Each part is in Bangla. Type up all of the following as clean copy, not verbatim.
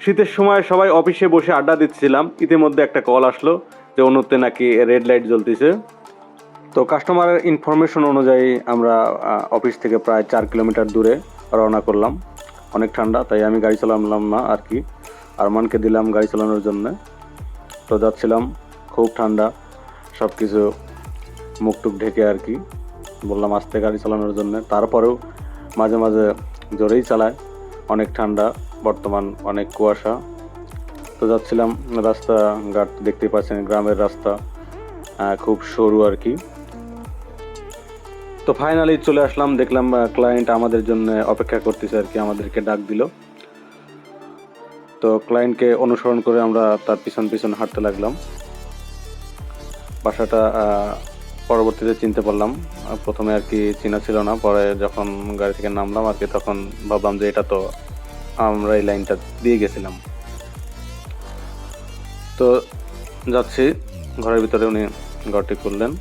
শীতের সময় সবাই অফিসে বসে আড্ডা দিচ্ছিলাম, ইতিমধ্যে একটা কল আসলো যে অনুতে নাকি রেড লাইট জ্বলতেছে। তো কাস্টমারের ইনফরমেশন অনুযায়ী আমরা অফিস থেকে প্রায় 4 কিলোমিটার দূরে রওনা করলাম। অনেক ঠান্ডা, তাই আমি গাড়ি চালালাম না আর কি, আরমানকে দিলাম গাড়ি চালানোর জন্য। তো যাচ্ছিলাম, খুব ঠান্ডা, সব কিছু মুখটুক ঢেকে আর কি, বললাম আস্তে গাড়ি চালানোর জন্য। তারপরেও মাঝে মাঝে জোরেই চালায়, অনেক ঠান্ডা, বর্তমান অনেক কুয়াশা। তো যাচ্ছিলাম, রাস্তাঘাট দেখতেই পাচ্ছেন, গ্রামের রাস্তা, খুব সরু আর কি। তো ফাইনালি চলে আসলাম, দেখলাম ক্লায়েন্ট আমাদের জন্য অপেক্ষা করতেছে আর কি, আমাদেরকে ডাক দিল। তো ক্লায়েন্টকে অনুসরণ করে আমরা তার পিছন পিছন হাঁটতে লাগলাম। বাসাটা পরবর্তীতে চিনতে পারলাম, প্রথমে আর কি চেনা ছিল না, পরে যখন গাড়ি থেকে নামলাম আর কি, তখন ভাবলাম যে এটা তো আমরা এই লাইনটা দিয়ে গেছিলাম। তো যাচ্ছি, ঘরের ভিতরে উনি ঘরটি করলেন,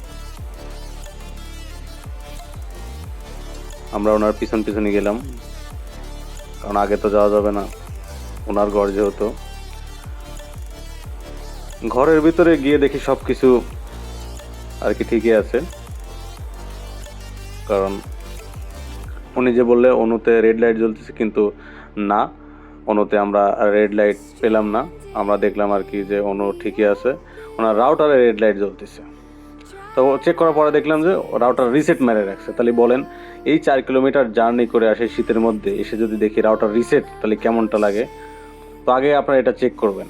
আমরা ওনার পিছন পিছনে গেলাম, কারণ আগে তো যাওয়া যাবে না, ওনার ঘর যেহেতু। ঘরের ভিতরে গিয়ে দেখি সব কিছু আর কি ঠিকই আছে, কারণ উনি যে বললে অনুতে রেড লাইট জ্বলতেছে, কিন্তু না, অনুতে আমরা রেড লাইট পেলাম না। আমরা দেখলাম আর কি যে অনু ঠিকই আছে, ওনার রাউটারে রেড লাইট জ্বলতেছে। তো চেক করার পরে দেখলাম যে রাউটার রিসেট মেরে রাখছে। তাহলে বলেন, এই 4 কিলোমিটার জার্নি করে আসে শীতের মধ্যে, এসে যদি দেখি রাউটার রিসেট, তাহলে কেমনটা লাগে? তো আগে আপনারা এটা চেক করবেন।